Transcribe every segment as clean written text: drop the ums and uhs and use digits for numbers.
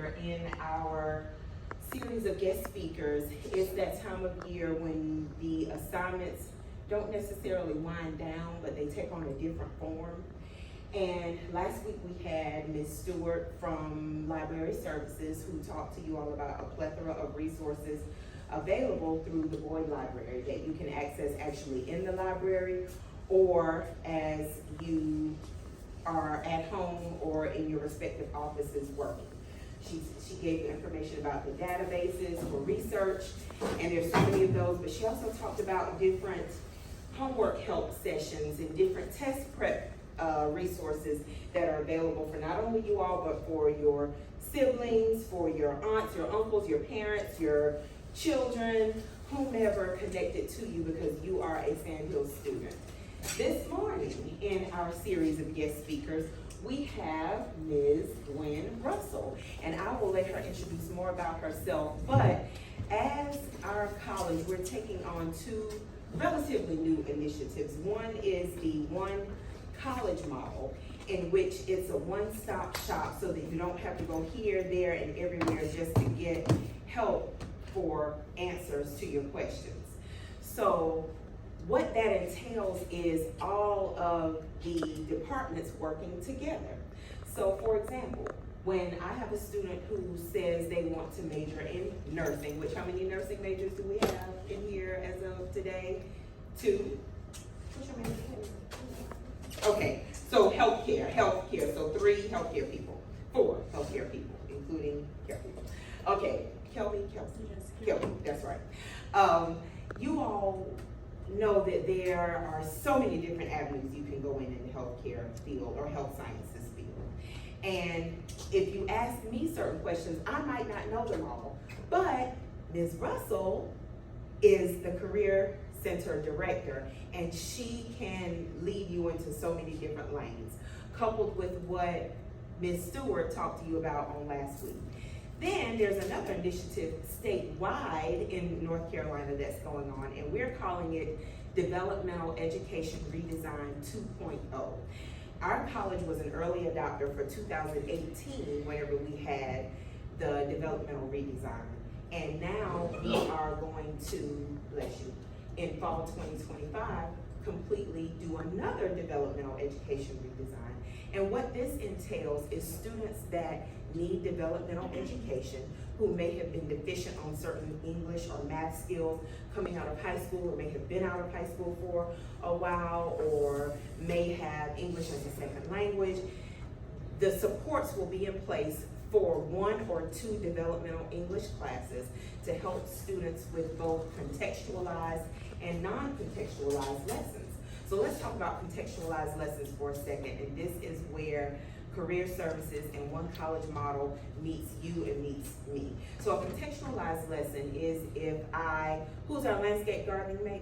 here in our series of guest speakers. It's that time of year when the assignments don't necessarily wind down, but they take on a different form. And last week we had Ms. Stewart from Library Services who talked to you all about a plethora of resources available through the Boyd Library that you can access actually in the library or as you are at home or in your respective offices working. She gave you information about the databases for research, and there's so many of those, but she also talked about different homework help sessions and different test prep resources that are available for not only you all, but for your siblings, for your aunts, your uncles, your parents, your children, whomever connected to you because you are a Sandhill student. This morning in our series of guest speakers, we have Ms. Gwen Russell, and I will let her introduce more about herself, but as our college, we're taking on two relatively new initiatives. One is the One College model, in which it's a one-stop shop so that you don't have to go here, there, and everywhere just to get help for answers to your questions. So what that entails is all of the departments working together. So for example, when I have a student who says they want to major in nursing, which how many nursing majors do we have in here as of today? 2? What's your major? Okay, so healthcare, so 3 healthcare people, 4 healthcare people, including care people. Okay, Kelby, that's right. You all know that there are so many different avenues you can go in the healthcare field or health sciences field. And if you ask me certain questions, I might not know them all, but Ms. Russell is the Career Center Director, and she can lead you into so many different lanes, coupled with what Ms. Stewart talked to you about on last week. Then there's another initiative statewide in North Carolina that's going on, and we're calling it Developmental Education Redesign 2.0. Our college was an early adopter for 2018 whenever we had the developmental redesign. And now we are going to, bless you, in fall 2025, completely do another developmental education redesign. And what this entails is students that need developmental education who may have been deficient on certain English or math skills coming out of high school, or may have been out of high school for a while, or may have English as a second language. The supports will be in place for 1 or 2 developmental English classes to help students with both contextualized and non-contextualized lessons. So let's talk about contextualized lessons for a second, and this is where Career Services and One College model meets you and meets me. So a contextualized lesson is if who's our landscape gardening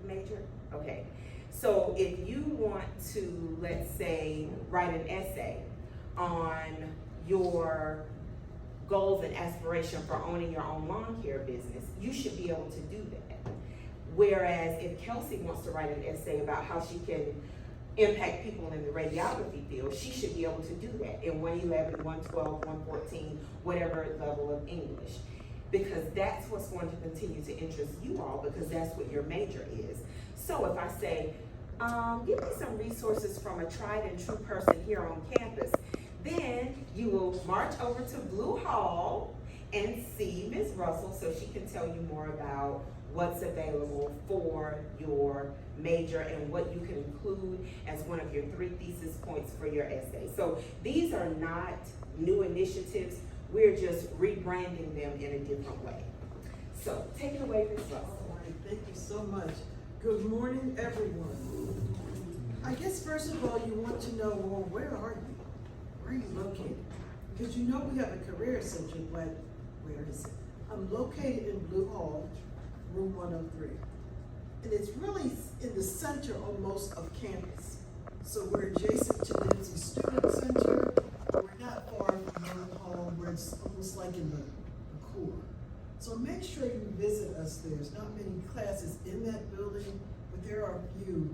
major? Okay, so if you want to, let's say, write an essay on your goals and aspiration for owning your own lawn care business, you should be able to do that. Whereas if Kelsey wants to write an essay about how she can impact people in the radiography field, she should be able to do that in 111, 112, 114, whatever level of English. Because that's what's going to continue to interest you all, because that's what your major is. So if I say, give me some resources from a tried and true person here on campus, then you will march over to Blue Hall and see Ms. Russell so she can tell you more about what's available for your major and what you can include as one of your 3 thesis points for your essay. So these are not new initiatives, we're just rebranding them in a different way. So take it away, Ms. Russell. All right, thank you so much. Good morning, everyone. I guess first of all, you want to know, well, where are you? Where are you located? Because you know we have a career center, but where is it? I'm located in Blue Hall, room 103. And it's really in the center almost of campus. So we're adjacent to Lindsay Student Center. We're not far from Blue Hall, where it's almost like in the core. So make sure you visit us. There's not many classes in that building, but there are a few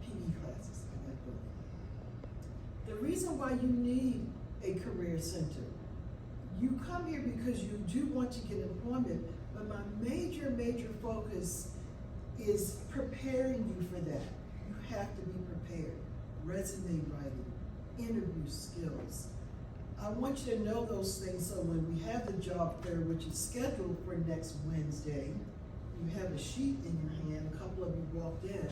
PE classes in that building. The reason why you need a career center You come here because you do want to get employment, but my major focus is preparing you for that. You have to be prepared. Resume writing, interview skills. I want you to know those things so when we have the job fair, which is scheduled for next Wednesday, you have a sheet in your hand, a couple of you walked in.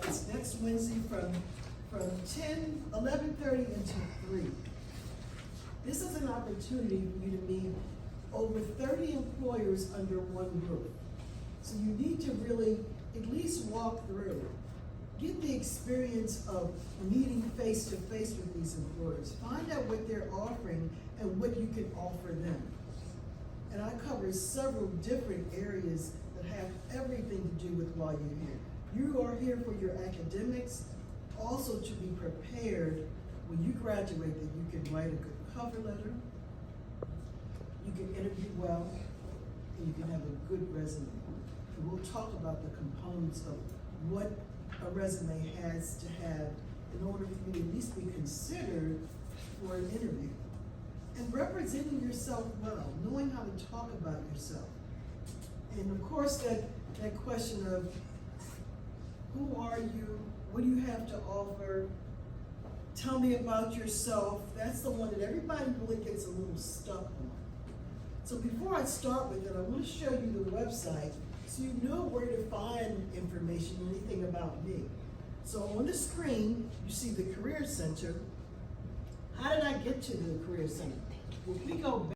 It's next Wednesday from 11:30 until 3. This is an opportunity for you to meet over 30 employers under one roof. So you need to really at least walk through, get the experience of meeting face to face with these employers. Find out what they're offering and what you can offer them. And I cover several different areas that have everything to do with why you're here. You are here for your academics, also to be prepared when you graduate that you can write a good cover letter, you can interview well, and you can have a good resume. And we'll talk about the components of what a resume has to have in order for you to at least be considered for an interview. And representing yourself well, knowing how to talk about yourself. And of course that question of who are you, what do you have to offer, tell me about yourself, that's the one that everybody really gets a little stuck on. So before I start with it, I want to show you the website so you know where to find information, anything about me. So on the screen, you see the Career Center. How did I get to the Career Center? Well, we go back